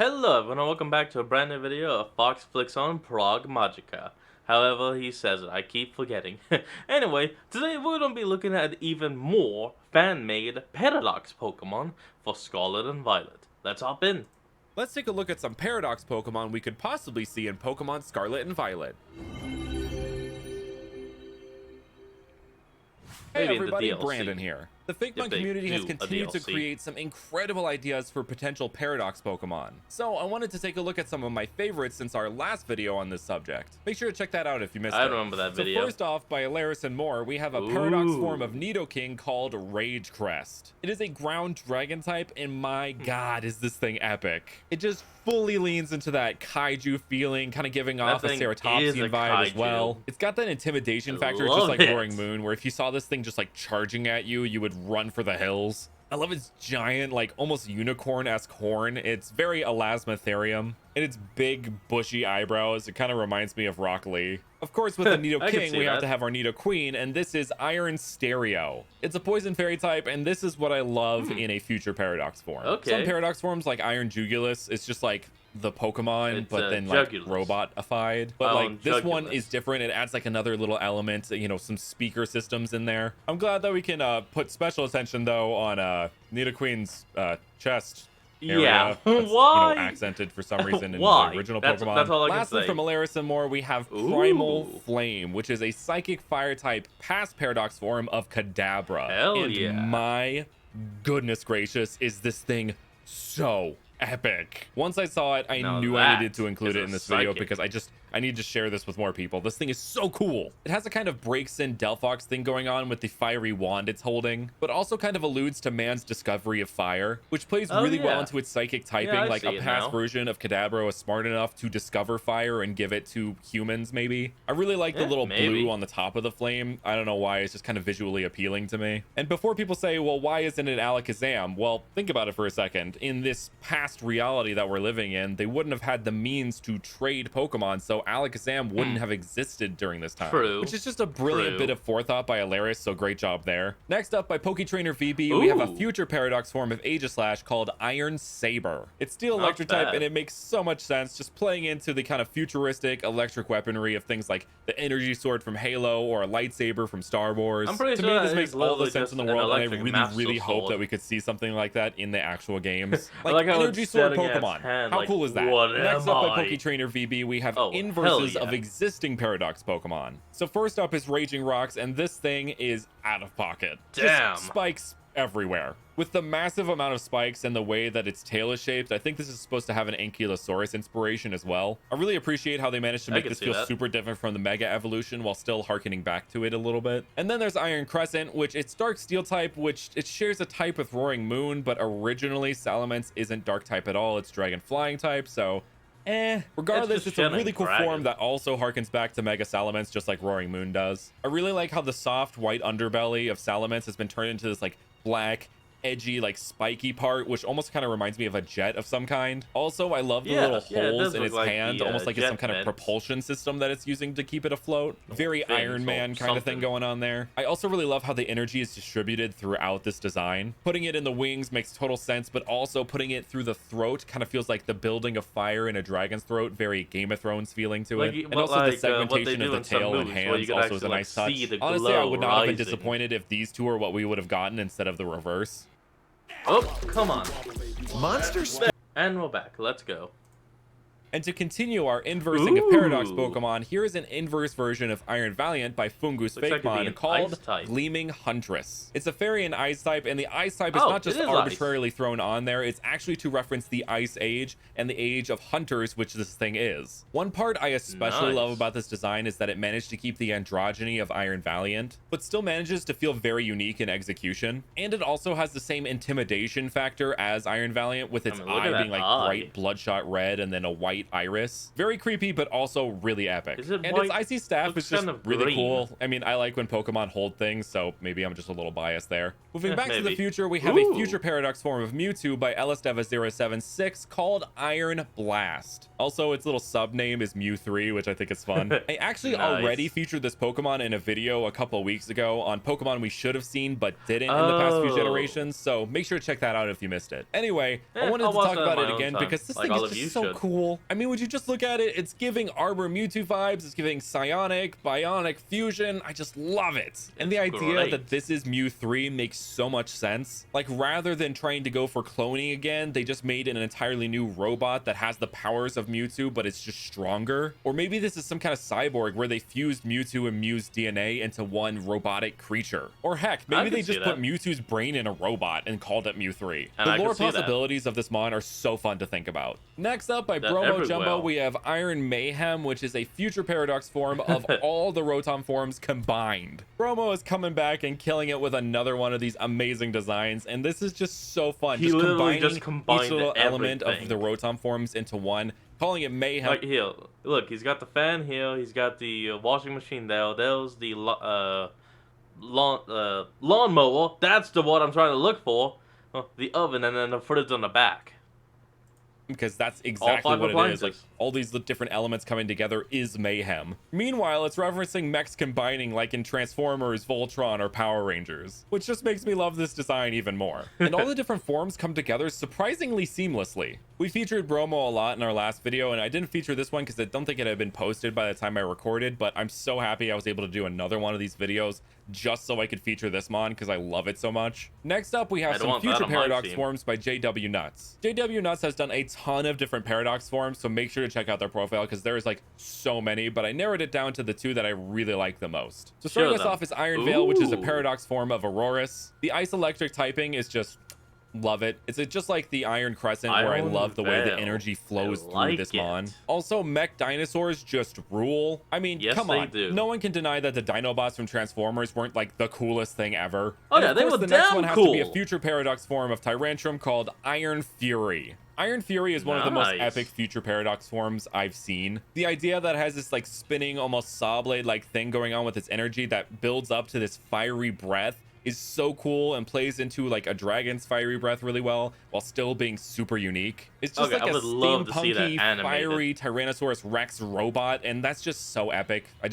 Hello everyone and welcome back to a brand new video of Fox Flicks on Prague Magica. However he says it, I keep forgetting. Anyway, today we're going to be looking at even more fan-made Paradox Pokemon for Scarlet and Violet. Let's hop in. Let's take a look at some Paradox Pokemon we could possibly see in Pokemon Scarlet and Violet. Hey Maybe in the everybody, DLC. Brandon here. The Figmon they community has do a continued to DLC. create some incredible ideas for potential Paradox Pokemon. So I wanted to take a look at some of my favorites since our last video on this subject. Make sure to check that out if you missed it. I remember that video. So first off, by Alaris and More, we have a Paradox form of Nidoking called Rage Crest. It is a ground dragon type, and my god, is this thing epic. It just fully leans into that kaiju feeling, kind of giving off a thing is Ceratopsian a vibe as kaiju. well. It's got that intimidation factor, love just like it. Roaring Moon, where if you saw this thing just like charging at you, you would run for the hills. I love its giant, like almost unicorn-esque horn. It's very Elasmotherium. And its big, bushy eyebrows, it kind of reminds me of Rock Lee. Of course, with the Nido I can King, see we have that. to have our Nido Queen, and this is Iron Stereo. It's a poison fairy type, and this is what I love in a future Paradox form. Okay. Some Paradox forms, like Iron Jugulus, it's just like the Pokemon, It's, but then like Jugulus. robot-ified. But Oh, like this one Jugulus. is different. It adds like another little element, you know, some speaker systems in there. I'm glad that we can put special attention though on Nido Queen's chest. Area Yeah, that's, why? You know, accented for some reason in Why? the original That's Pokemon. all I can Lastly, say. from Alaris and More, we have Primal Ooh. Flame, which is a psychic fire type past Paradox form of Kadabra. Hell and yeah. my goodness gracious, is this thing so epic. Once I saw it, I Now knew I that needed to include is it a in this video psychic. because I need to share this with more people. This thing is so cool. It has a kind of breaks in Delphox thing going on with the fiery wand it's holding, but also kind of alludes to man's discovery of fire, which plays Oh, really well yeah. into its psychic typing. I Like see a it past now. version of Kadabra was smart enough to discover fire and give it to humans, maybe. I really like the little maybe. blue on the top of the flame. I don't know why, it's just kind of visually appealing to me. And before people say, well, why isn't it Alakazam? Well, think about it for a second. In this past reality that we're living in, they wouldn't have had the means to trade Pokemon, so Alakazam wouldn't have existed during this time. True. Which is just a brilliant True. bit of forethought by Alaris, so great job there. Next up, by Poketrainer VB, we have a Ooh. future Paradox form of Aegislash called Iron Saber. It's Steel Not Electric type, bad. and it makes so much sense, just playing into the kind of futuristic electric weaponry of things like the energy sword from Halo or a lightsaber from Star Wars. I'm pretty To sure me, that this is makes all the literally sense just in the an world, and I electric really, Master really hope Sword. that we could see something like that in the actual games. I Like like how Energy it's Sword setting its Pokemon. hand, How like, cool is that? what Next am up, by I? Poketrainer VB, we have Oh, hell inverses yeah. of existing Paradox Pokemon. So first up is Raging Rocks, and this thing is out of pocket. Damn. Just spikes everywhere. With the massive amount of spikes and the way that its tail is shaped, I think this is supposed to have an Ankylosaurus inspiration as well. I really appreciate how they managed to I make can this see feel that. super different from the Mega Evolution while still harkening back to it a little bit. And then there's Iron Crescent, which it's Dark Steel type, which it shares a type with Roaring Moon, but originally Salamence isn't Dark type at all, it's Dragon Flying type, so regardless, just it's a really channeling cool dragon. form that also harkens back to Mega Salamence, just like Roaring Moon does. I really like how the soft white underbelly of Salamence has been turned into this like black, edgy, like spiky part, which almost kind of reminds me of a jet of some kind. Also, I love the Yeah, little yeah, it holes does in look its like hand, the, almost like it's jet some kind of vents. propulsion system that it's using to keep it afloat. Very Things Iron or Man kind of thing something. going on there. I also really love how the energy is distributed throughout this design. Putting it in the wings makes total sense, but also putting it through the throat kind of feels like the building of fire in a dragon's throat. Very Game of Thrones feeling to Like, it. And but also like, the what they segmentation do of the in some tail and movies where you hands could also is a actually, nice like, touch. see the Honestly, I glow would not have been rising. disappointed if these two are what we would have gotten instead of the reverse. Oh, come on. Monsters. And we're back. Let's go. And to continue our inversing of Paradox Ooh. Pokemon, here is an inverse version of Iron Valiant by Fungus Looks like it'd be Fakemon an called ice type. Gleaming Huntress. It's a fairy and ice type, and the ice type is Oh, not just it is arbitrarily thrown on there, it's actually to reference the Ice Age and the age of hunters, which this thing is. One part I especially Nice. love about this design is that it managed to keep the androgyny of Iron Valiant, but still manages to feel very unique in execution. And it also has the same intimidation factor as Iron Valiant, with its I mean, look at eye that being like eye. bright bloodshot red and then a white white iris. Very creepy, but also really epic. Is it and white? its icy staff Looks is just kind of really green. cool. I mean, I like when Pokemon hold things, so maybe I'm just a little biased there. Moving back to the Maybe. future, we have a future paradox form of Mewtwo by LSDeva076 called Iron Blast. Also, its little sub name is Mew3, which I think is fun. I actually already featured this Pokemon in a video a couple weeks ago on Pokemon we should have seen but didn't in the past few generations, so make sure to check that out if you missed it. Anyway, I wanted to talk about it again because this thing is just so cool. I mean, would you just look at it? It's giving Arbor Mewtwo vibes, it's giving Psionic, Bionic Fusion. I just love it. And the idea that this is Mew3 makes so much sense. Like, rather than trying to go for cloning again, they just made an entirely new robot that has the powers of Mewtwo, but it's just stronger. Or maybe this is some kind of cyborg where they fused Mewtwo and Mew's DNA into one robotic creature. Or heck, maybe they just put Mewtwo's brain in a robot and called it Mew3. The lore possibilities of this mon are so fun to think about. Next up, by Bromo Jumbo, we have Iron Mayhem, which is a future paradox form of all the Rotom forms combined. Bromo is coming back and killing it with another one of these amazing designs, and this is just so fun. He literally just combined each little element of the Rotom forms into one, calling it Mayhem. Like here, look, he's got the fan here, he's got the washing machine there, there's the lawnmower, that's the one I'm trying to look for, the oven, and then the footage on the back. Because that's exactly what it is. Like, all these different elements coming together is mayhem. Meanwhile, it's referencing mechs combining like in Transformers, Voltron, or Power Rangers, which just makes me love this design even more. And all the different forms come together surprisingly seamlessly. We featured Bromo a lot in our last video, and I didn't feature this one because I don't think it had been posted by the time I recorded, but I'm so happy I was able to do another one of these videos just so I could feature this mon because I love it so much. Next up, we have some future paradox forms by JW Nuts. JW Nuts has done a ton of different paradox forms, so make sure to check out their profile because there's like so many, but I narrowed it down to the two that I really like the most. So starting us off is Iron Veil, which is a paradox form of Aurorus. The ice electric typing is just love it. It's just like the Iron Crescent, where I love the way the energy flows through this mon. Also, mech dinosaurs just rule. I mean, come on. No one can deny that the Dinobots from Transformers weren't like the coolest thing ever. Oh yeah, they were damn cool. The next one has to be a future paradox form of Tyrantrum called Iron Fury. Iron Fury is one of the most epic future paradox forms I've seen. The idea that it has this like spinning, almost saw blade like thing going on with its energy that builds up to this fiery breath is so cool and plays into like a dragon's fiery breath really well while still being super unique. It's just like a steampunky, fiery Tyrannosaurus Rex robot, and that's just so epic. It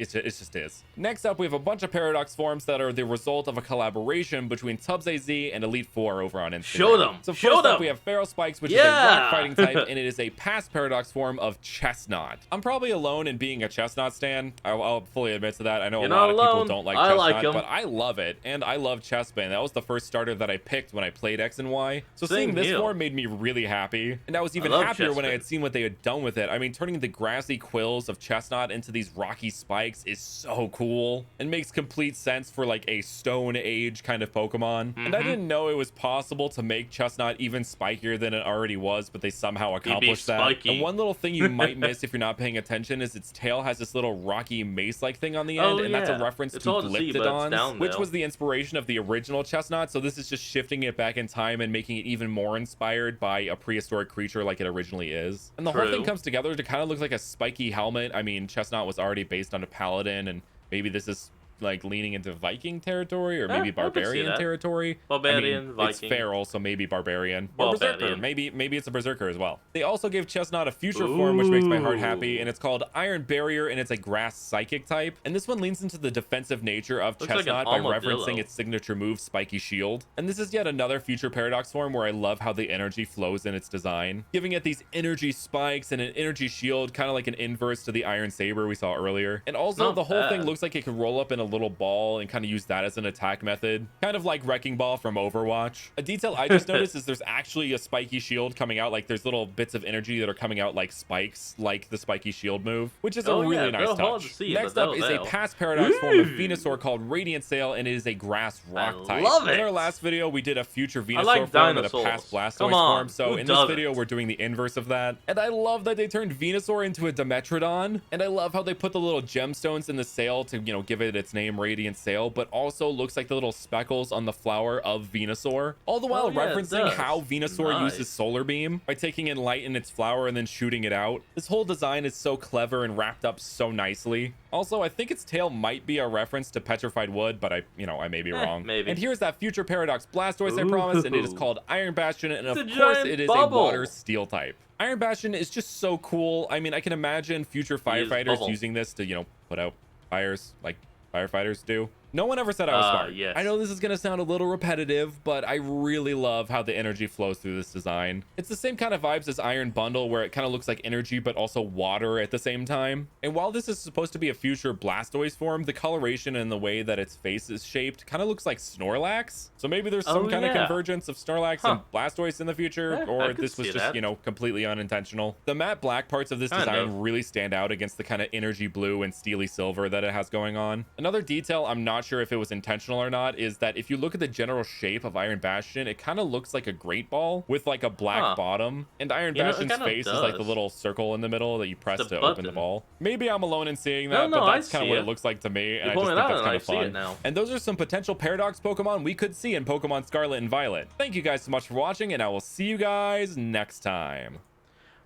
just is. Next up, we have a bunch of paradox forms that are the result of a collaboration between TubsAZ and Elite 4 over on Instagram. Show them. So first up, we have Feral Spikes, which is a rock fighting type, and it is a past paradox form of Chestnut. I'm probably alone in being a Chestnut stan. I'll fully admit to that. I know a lot of people don't like Chestnut, but I love it, and I love Chestbane. That was the first starter that I picked when I played X and Y. So seeing this form made me really happy, and I was even happier when I had seen what they had done with it. I mean, turning the grassy quills of Chestnut into these rocky spikes is so cool and makes complete sense for like a Stone Age kind of Pokemon. And I didn't know it was possible to make Chestnut even spikier than it already was, but they somehow accomplished that. And one little thing you might miss if you're not paying attention is its tail has this little rocky mace-like thing on the end, and that's a reference to Glyptodons, which was the inspiration of the original Chestnut. So this is just shifting it back in time and making it even more inspired by a prehistoric creature like it originally is. And the whole thing comes together to kind of look like a spiky helmet. I mean, Chestnut was already based on a paladin, and maybe this is like leaning into Viking territory, or maybe barbarian territory. Viking. It's feral, so maybe barbarian. Or berserker. Maybe it's a berserker as well. They also gave Chestnut a future form, which makes my heart happy, and it's called Iron Barrier, and it's a grass psychic type. And this one leans into the defensive nature of Chestnut by referencing its signature move, Spiky Shield. And this is yet another future paradox form where I love how the energy flows in its design, giving it these energy spikes and an energy shield, kind of like an inverse to the Iron Saber we saw earlier. And also the whole thing looks like it could roll up in a little ball and kind of use that as an attack method, kind of like Wrecking Ball from Overwatch. A detail I just noticed is there's actually a spiky shield coming out, like there's little bits of energy that are coming out like spikes, like the spiky shield move, which is a really nice touch. Next up is a past paradox form of Venusaur called Radiant Sail, and it is a grass rock type. In our last video, we did a future Venusaur form and a past Blastoise form, so in this video we're doing the inverse of that. And I love that they turned Venusaur into a Dimetrodon, and I love how they put the little gemstones in the sail to, you know, give it its name Radiant Sail, but also looks like the little speckles on the flower of Venusaur, all the while Oh, yeah, it referencing does. how Venusaur uses Nice. Solar Beam by taking in light in its flower and then shooting it out. This whole design is so clever and wrapped up so nicely. Also, I think its tail might be a reference to petrified wood, but I may be wrong. Maybe. And here's that future Paradox Blastoise I promised, and it is called Iron Bastion, and It's of a course giant it is bubble. a water steel type. Iron Bastion is just so cool. I mean, I can imagine future firefighters bubble. using this to, put out fires like firefighters do. No one ever said I was smart. Yes. I know this is going to sound a little repetitive, but I really love how the energy flows through this design. It's the same kind of vibes as Iron Bundle, where it kind of looks like energy, but also water at the same time. And while this is supposed to be a future Blastoise form, the coloration and the way that its face is shaped kind of looks like Snorlax. So maybe there's some kind of convergence of Snorlax and Blastoise in the future, or this was just, completely unintentional. The matte black parts of this design really stand out against the kind of energy blue and steely silver that it has going on. Another detail I'm not sure if it was intentional or not is that if you look at the general shape of Iron Bastion, it kind of looks like a great ball with like a black bottom, and Iron Bastion's face is like the little circle in the middle that you press to open the ball. Maybe I'm alone in seeing that, but that's kind of what it looks like to me, and I just think that's kind of fun. And those are some potential Paradox Pokemon we could see in Pokemon Scarlet and Violet. Thank you guys so much for watching, and I will see you guys next time.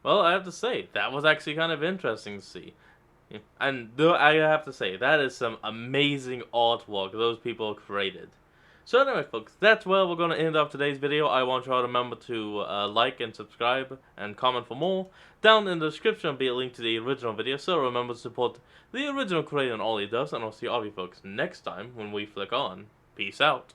Well, I have to say, that was actually kind of interesting to see. And I have to say, that is some amazing artwork those people created. So anyway, folks, that's where we're going to end off today's video. I want you all to remember to like and subscribe and comment for more. Down in the description will be a link to the original video, so remember to support the original creator and all he does. And I'll see all of you folks next time when we flick on. Peace out.